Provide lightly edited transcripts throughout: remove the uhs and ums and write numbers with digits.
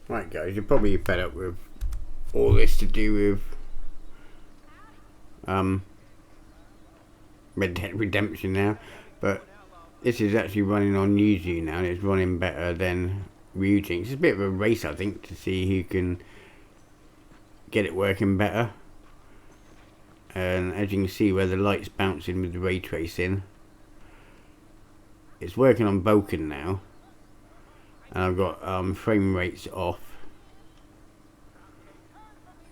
Right guys, you're probably fed up with all this to do with Red Dead Redemption now, but this is actually running on Yuzu now, and it's running better than Ryujink. It's a bit of a race, I think, to see who can get it working better. And as you can see where the light's bouncing with the ray tracing, it's working on Vulkan now, and I've got frame rates off,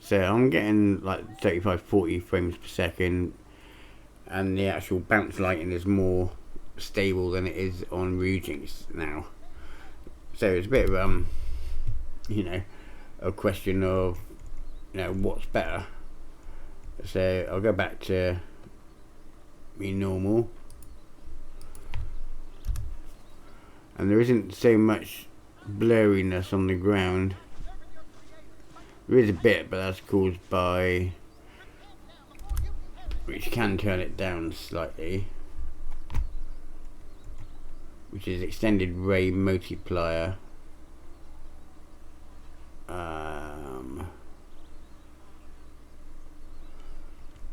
so I'm getting like 35-40 frames per second, and the actual bounce lighting is more stable than it is on Ryujink's now. So it's a bit of you know, a question of, you know, what's better. So I'll go back to me normal, and there isn't so much blurriness on the ground. There is a bit, but that's caused by, which can turn it down slightly, which is extended ray multiplier.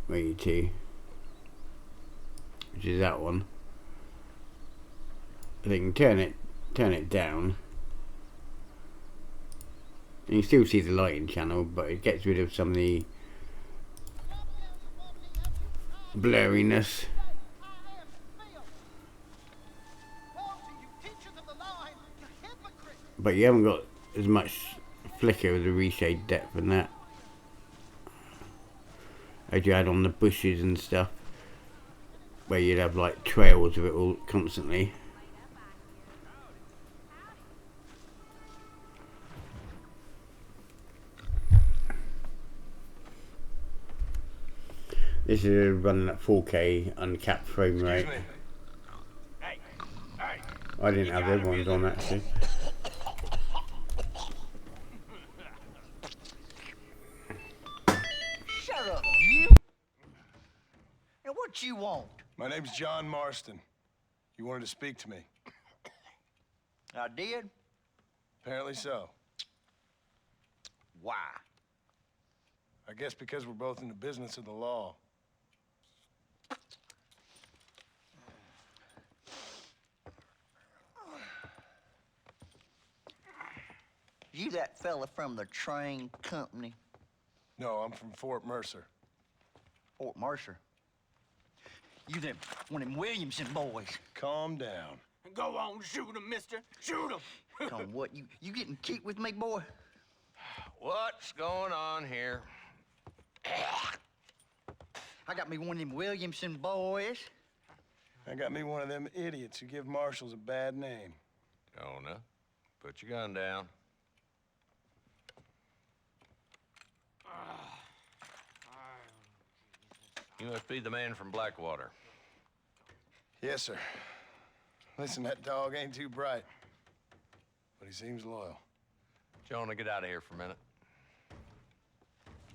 ALT+U, which is that one. I think turn it down, and you still see the lighting channel, but it gets rid of some of the blurriness. But you haven't got as much flicker with the reshade depth and that as you had on the bushes and stuff, where you'd have like trails of it all constantly. This is running at 4K uncapped frame rate. I didn't have everyone's on actually. Shut up, you! And what you want? My name's John Marston. You wanted to speak to me? I did? Apparently so. Why? I guess because we're both in the business of the law. You that fella from the train company? No, I'm from Fort Mercer. Fort Mercer? You them one of them Williamson boys? Calm down. Go on, shoot him, mister. Shoot him. Come on, what? You getting cute with me, boy? What's going on here? I got me one of them Williamson boys. I got me one of them idiots who give marshals a bad name. Jonah, put your gun down. You must be the man from Blackwater. Yes, sir. Listen, that dog ain't too bright, but he seems loyal. Jonah, get out of here for a minute.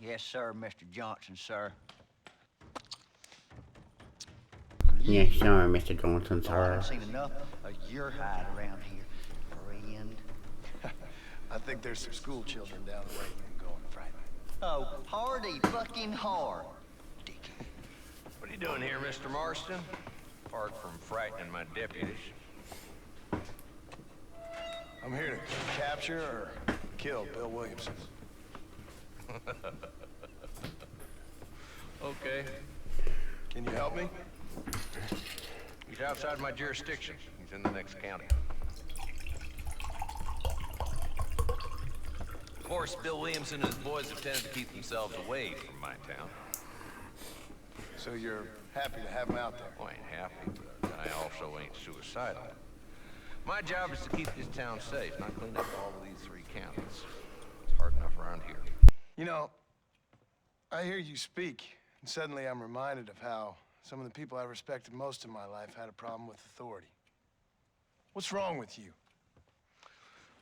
Yes, sir, Mr. Johnson, sir. Yes, sir, Mr. Johnson, I sir. haven't seen enough of your hide around here, friend. I think there's some school children down the way you can go and frighten. Oh, hardy fucking hard. What are you doing here, Mr. Marston? Apart from frightening my deputies. I'm here to capture or kill Bill Williamson. Okay. Can you help me? He's outside my jurisdiction. He's in the next county. Of course, Bill Williamson and his boys have tended to keep themselves away from my town. So you're happy to have him out there? I ain't happy, but I also ain't suicidal. My job is to keep this town safe, not clean up all of these 3 counties. It's hard enough around here. You know, I hear you speak, and suddenly I'm reminded of how some of the people I respected most in my life had a problem with authority. What's wrong with you?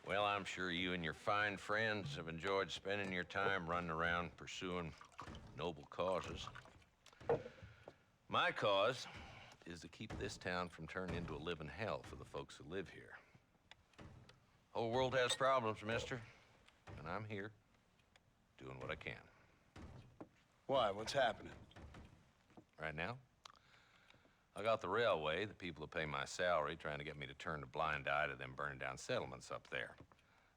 Well, I'm sure you and your fine friends have enjoyed spending your time running around pursuing noble causes. My cause is to keep this town from turning into a living hell for the folks who live here. Whole world has problems, mister. And I'm here, doing what I can. Why? What's happening? Right now, I got the railway, the people who pay my salary, trying to get me to turn a blind eye to them burning down settlements up there.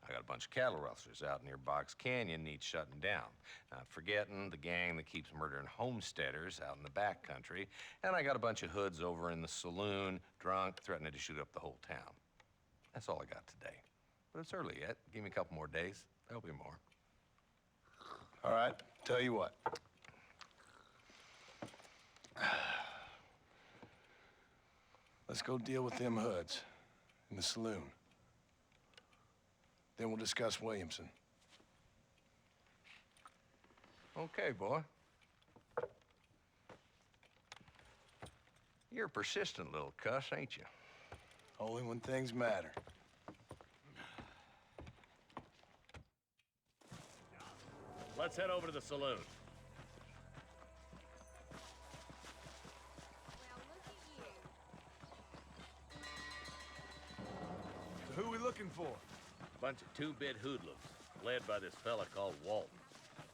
I got a bunch of cattle rustlers out near Box Canyon needs shutting down. Not forgetting the gang that keeps murdering homesteaders out in the back country. And I got a bunch of hoods over in the saloon, drunk, threatening to shoot up the whole town. That's all I got today. But it's early yet. Give me a couple more days. There'll be more. All right, tell you what. Let's go deal with them hoods in the saloon. Then we'll discuss Williamson. Okay, boy. You're a persistent little cuss, ain't you? Only when things matter. Let's head over to the saloon. So who are we looking for? Bunch of two-bit hoodlums, led by this fella called Walton.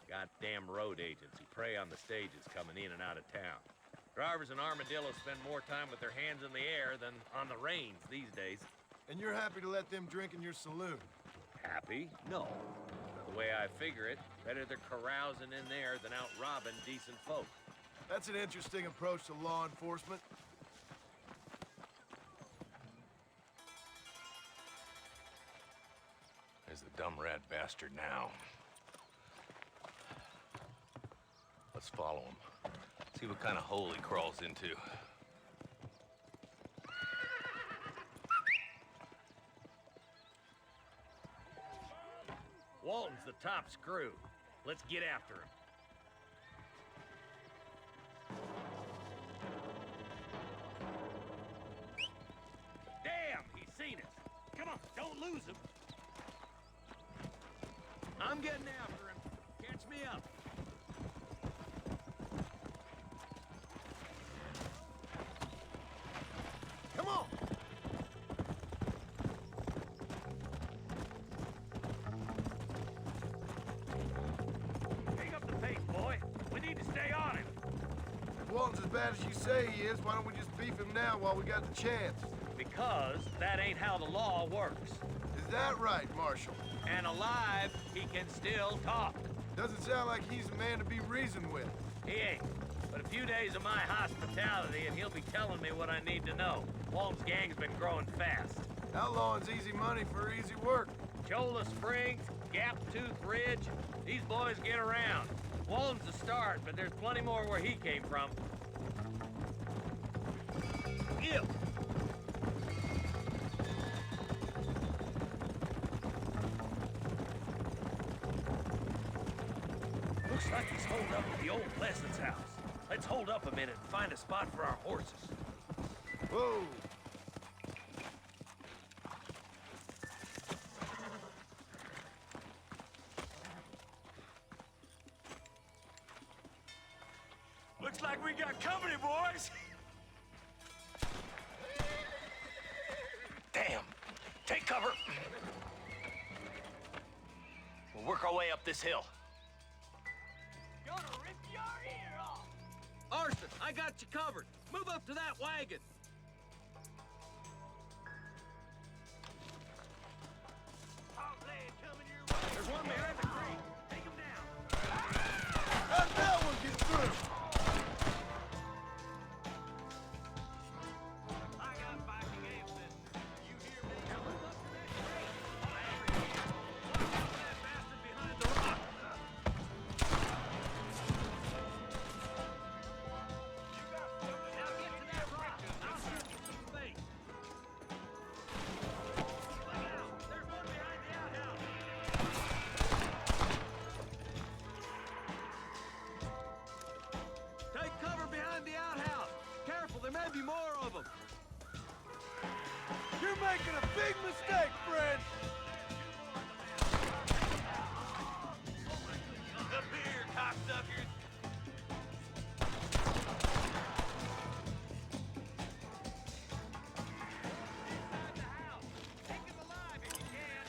Goddamn road agents who prey on the stages coming in and out of town. Drivers in Armadillo spend more time with their hands in the air than on the reins these days. And you're happy to let them drink in your saloon? Happy? No. The way I figure it, better they're carousing in there than out robbing decent folk. That's an interesting approach to law enforcement. There's the dumb rat bastard now. Let's follow him. See what kind of hole he crawls into. Walton's the top screw. Let's get after him. Damn, he's seen us. Come on, don't lose him. I'm getting after him. Catch me up. Come on! Pick up the pace, boy. We need to stay on him. If Walton's as bad as you say he is, why don't we just beef him now while we got the chance? Because that ain't how the law works. Is that right, Marshal? And alive, he can still talk. Doesn't sound like he's a man to be reasoned with. He ain't. But a few days of my hospitality and he'll be telling me what I need to know. Walton's gang's been growing fast. Outlawing's easy money for easy work. Cholla Springs, Gap Tooth Ridge, these boys get around. Walton's the start, but there's plenty more where he came from. Ew! Looks like he's holed up at the old Pleasance house. Let's hold up a minute and find a spot for our horses. Whoa! Looks like we got company, boys! Damn! Take cover! We'll work our way up this hill. Gonna rip your ear off! Arson, I got you covered. Move up to that wagon. There's one behind the crate. Take him down. How'd that one get through? I got backing aim system. You hear me? Now move up to that crate. Watch out for that bastard behind the rock. Now get to that rock. I'll shoot you some space. Look out! There's one behind the outhouse. Take cover behind the outhouse. Careful, there may be more of them. You're making a big mistake, friend! Up here, cocksuckers. Inside the house. Take him alive if you can.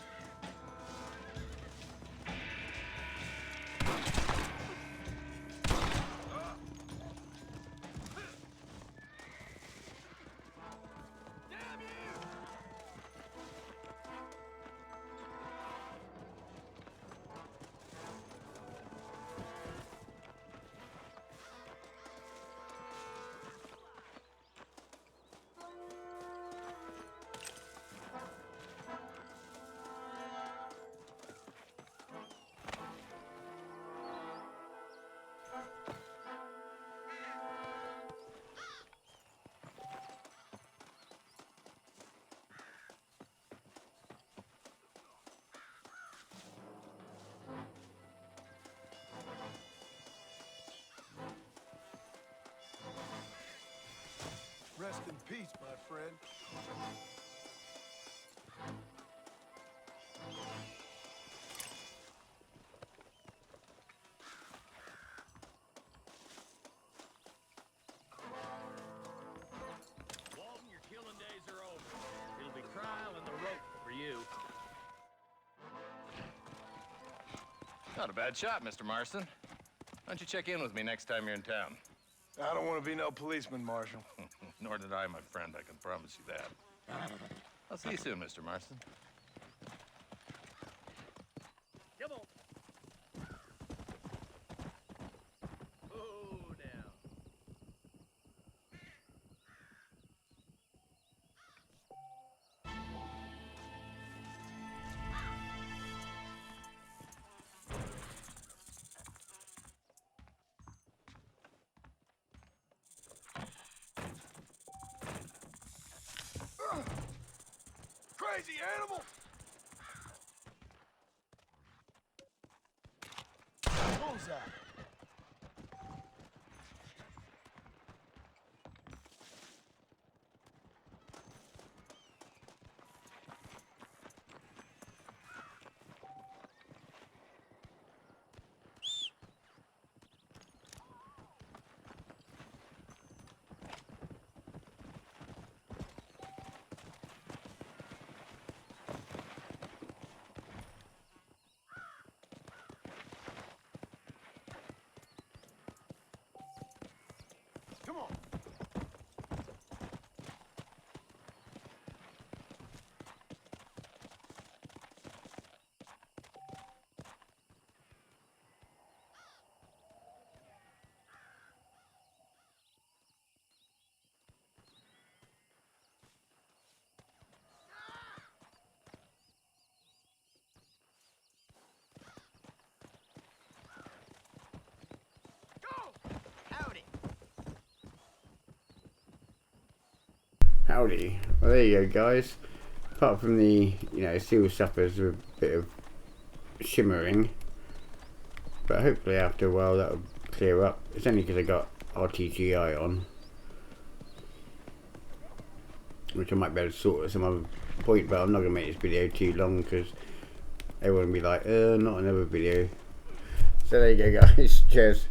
in peace, my friend. Walton, your killing days are over. It'll be trial and the rope for you. Not a bad shot, Mr. Marston. Why don't you check in with me next time you're in town? I don't want to be no policeman, Marshal. Nor did I, my friend, I can promise you that. I'll see you soon, Mr. Marston. Come on. Oh, down. Crazy animal! Bullseye! Come on! Howdy. Well, there you go, guys. Apart from the, seal suffers with a bit of shimmering, but hopefully after a while that'll clear up. It's only because I got RTGI on, which I might be able to sort at some other point, but I'm not going to make this video too long because everyone will be like, not another video. So there you go, guys. Cheers.